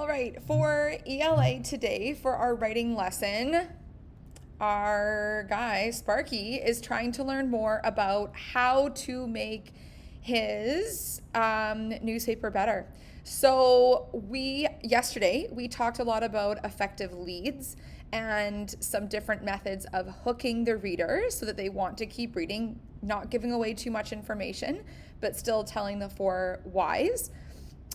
All right, for ELA today, for our writing lesson, our guy, Sparky, is trying to learn more about how to make his newspaper better. So yesterday, we talked a lot about effective leads and some different methods of hooking the reader so that they want to keep reading, not giving away too much information, but still telling the four whys.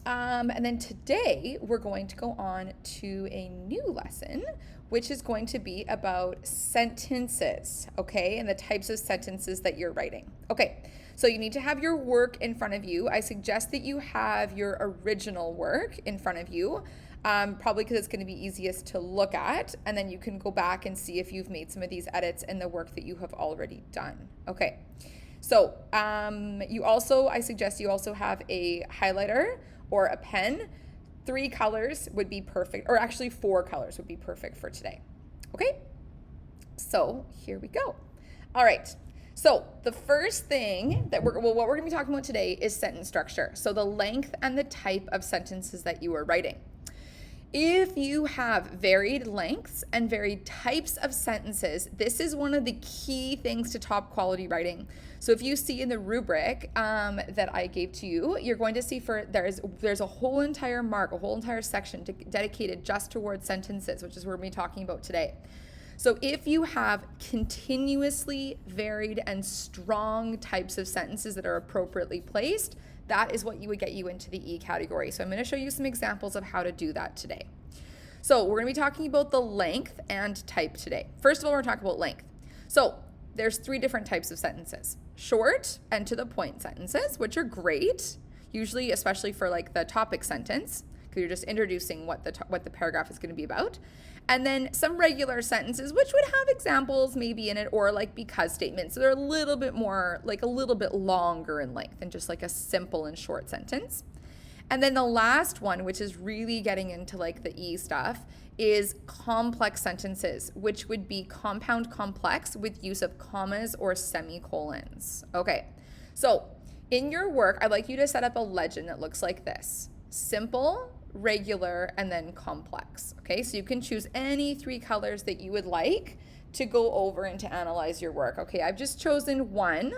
And then today we're going to go on to a new lesson, which is going to be about sentences, okay, and the types of sentences that you're writing. Okay, so you need to have your work in front of you. I suggest that you have your original work in front of you, probably because it's going to be easiest to look at, and then you can go back and see if you've made some of these edits in the work that you have already done. Okay, so I suggest you also have a highlighter or a pen. 3 colors would be perfect, or actually 4 colors would be perfect for today. Okay, so here we go. All right, so the first thing that what we're gonna be talking about today is sentence structure. So the length and the type of sentences that you are writing. If you have varied lengths and varied types of sentences, this is one of the key things to top quality writing. So if you see in the rubric that I gave to you, you're going to see there's a whole entire section dedicated just towards sentences, which is what we're going to be talking about today. So if you have continuously varied and strong types of sentences that are appropriately placed, that is what would get you into the E category. So I'm going to show you some examples of how to do that today. So we're going to be talking about the length and type today. First of all, we're talking about length. So there's 3 different types of sentences. Short and to the point sentences, which are great, usually especially for like the topic sentence, because you're just introducing what the paragraph is going to be about. And then some regular sentences, which would have examples maybe in it, or like because statements. So they're a little bit more, like a little bit longer in length than just like a simple and short sentence. And then the last one, which is really getting into like the E stuff, is complex sentences, which would be compound complex with use of commas or semicolons. Okay, so in your work, I'd like you to set up a legend that looks like this: simple, regular, and then complex. Okay, so you can choose any 3 colors that you would like to go over and to analyze your work. Okay, I've just chosen one.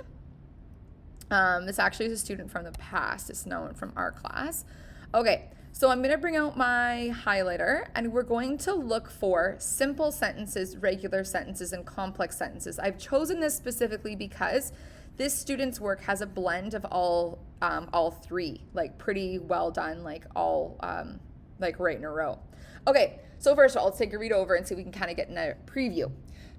This actually is a student from the past. It's known from our class. Okay, so I'm going to bring out my highlighter and we're going to look for simple sentences, regular sentences, and complex sentences. I've chosen this specifically because this student's work has a blend of all 3, like pretty well done, like all like right in a row. Okay, so first of all, let's take a read over and see if we can kind of get in a preview.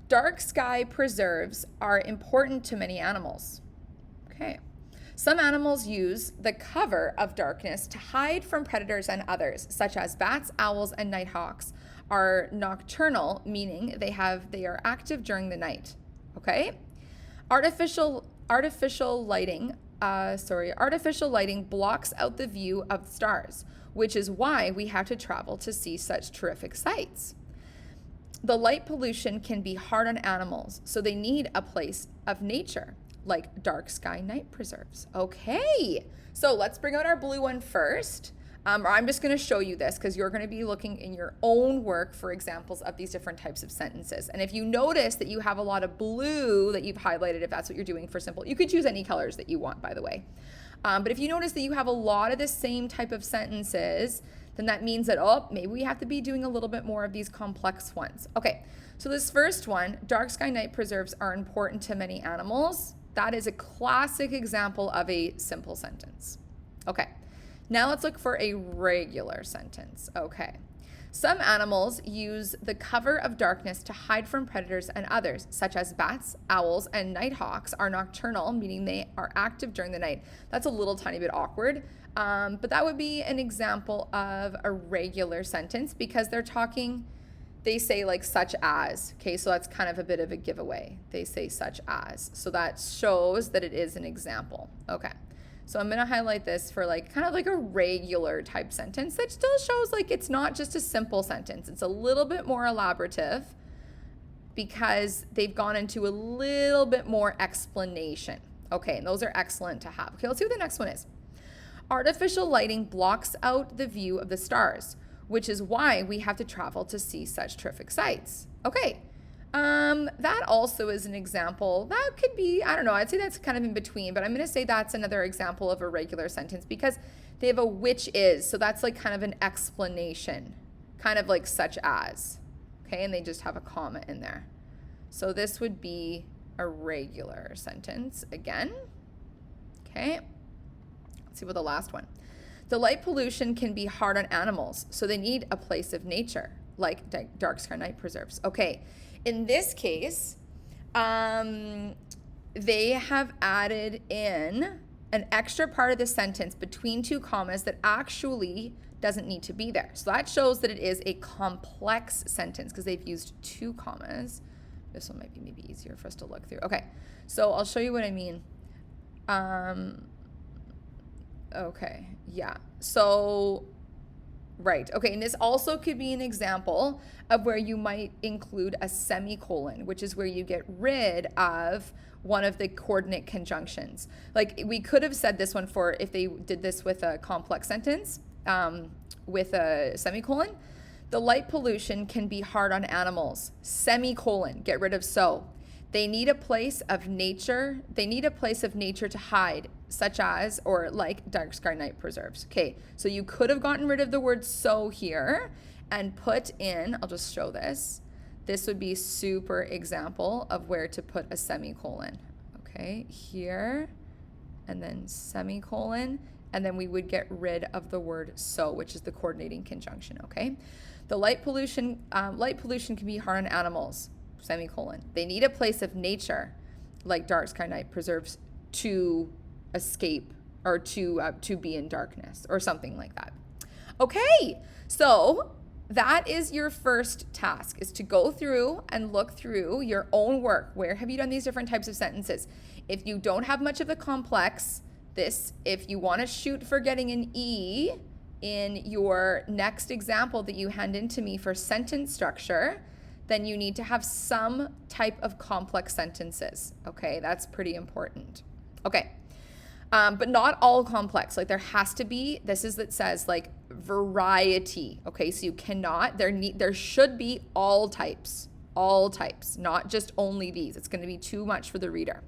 Dark sky preserves are important to many animals. Okay. Some animals use the cover of darkness to hide from predators, and others, such as bats, owls, and nighthawks, are nocturnal, meaning they are active during the night. Okay? Artificial lighting blocks out the view of stars, which is why we have to travel to see such terrific sights. The light pollution can be hard on animals, so they need a place of nature, like dark sky night preserves. Okay, so let's bring out our blue one first. Or I'm just going to show you this because you're going to be looking in your own work for examples of these different types of sentences. And if you notice that you have a lot of blue that you've highlighted, if that's what you're doing for simple, you could choose any colors that you want, by the way. But if you notice that you have a lot of the same type of sentences, then that means that, maybe we have to be doing a little bit more of these complex ones. Okay, so this first one, dark sky night preserves are important to many animals. That is a classic example of a simple sentence. Okay, now let's look for a regular sentence. Okay, some animals use the cover of darkness to hide from predators, and others, such as bats, owls, and nighthawks, are nocturnal, meaning they are active during the night. That's a little tiny bit awkward, but that would be an example of a regular sentence because they say like such as. Okay, so that's kind of a bit of a giveaway. They say such as. So that shows that it is an example. Okay, so I'm going to highlight this for like kind of like a regular type sentence that still shows like it's not just a simple sentence. It's a little bit more elaborative because they've gone into a little bit more explanation. Okay, and those are excellent to have. Okay, let's see what the next one is. Artificial lighting blocks out the view of the stars, which is why we have to travel to see such terrific sights. Okay. That also is an example. That could be, I don't know, I'd say that's kind of in between, but I'm going to say that's another example of a regular sentence because they have a which is. So that's like kind of an explanation, kind of like such as. Okay. And they just have a comma in there. So this would be a regular sentence again. Okay. Let's see what the last one. The light pollution can be hard on animals, so they need a place of nature, like dark sky night preserves. Okay. In this case, they have added in an extra part of the sentence between two commas that actually doesn't need to be there. So that shows that it is a complex sentence because they've used two commas. This one might be maybe easier for us to look through. Okay, so I'll show you what I mean. Okay, yeah. So, right. Okay, and this also could be an example of where you might include a semicolon, which is where you get rid of one of the coordinate conjunctions. Like we could have said this one for if they did this with a complex sentence with a semicolon. The light pollution can be hard on animals. Semicolon, get rid of so. They need a place of nature. They need a place of nature to hide, such as, or like dark sky night preserves. Okay, so you could have gotten rid of the word so here and put in, I'll just show this. This would be super example of where to put a semicolon. Okay, here, and then semicolon, and then we would get rid of the word so, which is the coordinating conjunction, okay? The light pollution can be hard on animals, semicolon. They need a place of nature, like dark sky night preserves, to escape or to be in darkness or something like that. Okay, so that is your first task, is to go through and look through your own work. Where have you done these different types of sentences? If you don't have much of a complex, if you want to shoot for getting an E in your next example that you hand in to me for sentence structure, then you need to have some type of complex sentences. Okay, that's pretty important. Okay, but not all complex. Like there has to be, that says like variety. Okay, so you cannot, there should be all types, not just only these. It's going to be too much for the reader.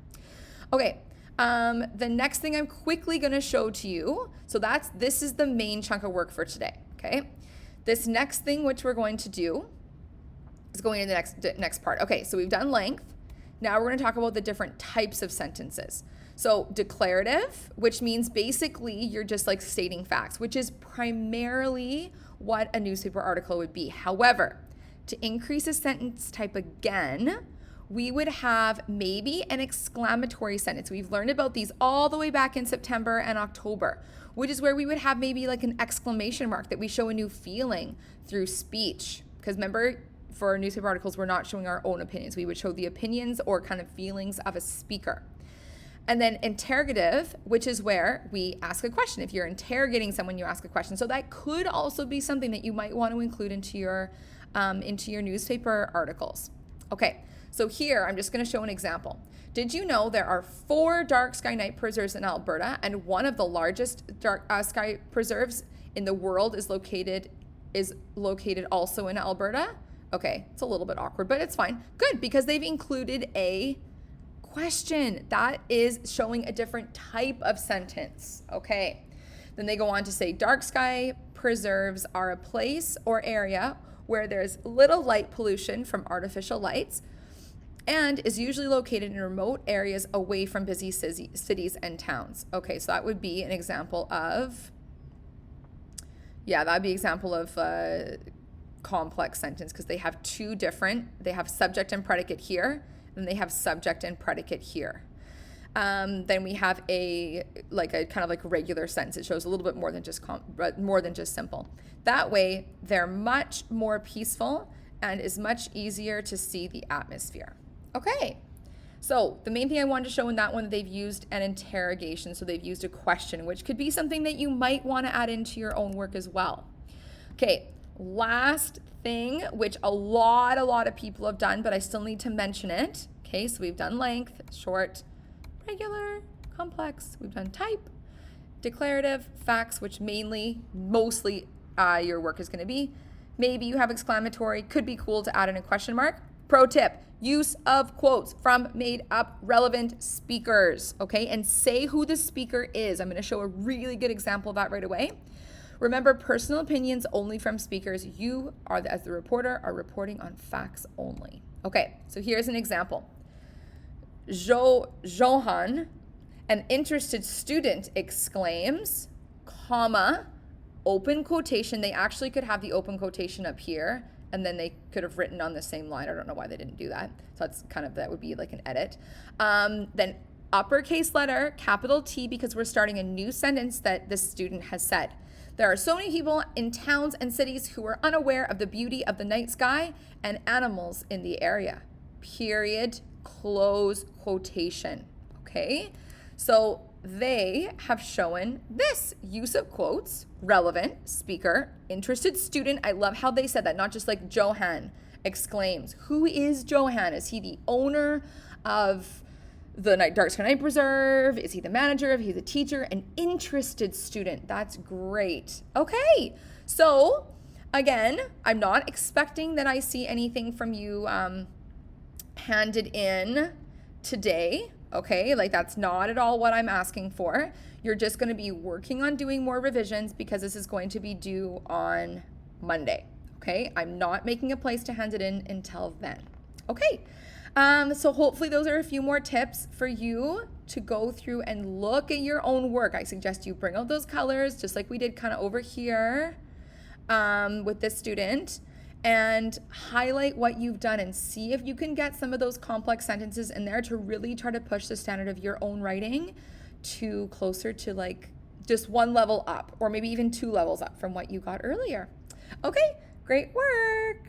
Okay. The next thing I'm quickly going to show to you, so this is the main chunk of work for today, okay? This next thing which we're going to do is going into the next part. Okay, so we've done length. Now we're going to talk about the different types of sentences. So declarative, which means basically you're just like stating facts, which is primarily what a newspaper article would be. However, to increase a sentence type again, we would have maybe an exclamatory sentence. We've learned about these all the way back in September and October, which is where we would have maybe like an exclamation mark that we show a new feeling through speech. Because remember, for newspaper articles, we're not showing our own opinions. We would show the opinions or kind of feelings of a speaker. And then interrogative, which is where we ask a question. If you're interrogating someone, you ask a question. So that could also be something that you might want to include into your newspaper articles. Okay. So here, I'm just going to show an example. Did you know there are 4 dark sky night preserves in Alberta, and one of the largest dark sky preserves in the world is located also in Alberta? Okay, it's a little bit awkward, but it's fine. Good, because they've included a question. That is showing a different type of sentence. Okay, then they go on to say dark sky preserves are a place or area where there's little light pollution from artificial lights, and is usually located in remote areas away from busy cities and towns. Okay, so that would be an example of, complex sentence because they have they have subject and predicate here, and they have subject and predicate here. Then we have a kind of like regular sentence. It shows a little bit more than just simple. That way, they're much more peaceful and is much easier to see the atmosphere. Okay, so the main thing I wanted to show in that one, they've used an interrogation. So they've used a question, which could be something that you might want to add into your own work as well. Okay, last thing, which a lot of people have done, but I still need to mention it. Okay, so we've done length, short, regular, complex. We've done type, declarative, facts, which mostly your work is going to be. Maybe you have exclamatory, could be cool to add in a question mark. Pro tip, use of quotes from made up relevant speakers, okay? And say who the speaker is. I'm going to show a really good example of that right away. Remember, personal opinions only from speakers. You are, as the reporter, are reporting on facts only. Okay, so here's an example. Johan, an interested student, exclaims, comma, open quotation. They actually could have the open quotation up here, and then they could have written on the same line. I don't know why they didn't do that. So that's kind of, that would be like an edit. Then uppercase letter, capital T, because we're starting a new sentence that this student has said. There are so many people in towns and cities who are unaware of the beauty of the night sky and animals in the area. Period. Close quotation. Okay? So they have shown this use of quotes, relevant, speaker, interested student. I love how they said that, not just like Johan exclaims. Who is Johan? Is he the owner of the Dark Sky Night Preserve? Is he the manager? Is he the teacher? An interested student. That's great. Okay. So again, I'm not expecting that I see anything from you handed in today. Okay, like that's not at all what I'm asking for. You're just going to be working on doing more revisions because this is going to be due on Monday. Okay, I'm not making a place to hand it in until then. Okay, so hopefully those are a few more tips for you to go through and look at your own work. I suggest you bring out those colors just like we did kind of over here with this student, and highlight what you've done and see if you can get some of those complex sentences in there to really try to push the standard of your own writing to closer to like just one level up, or maybe even 2 levels up from what you got earlier. Okay, great work.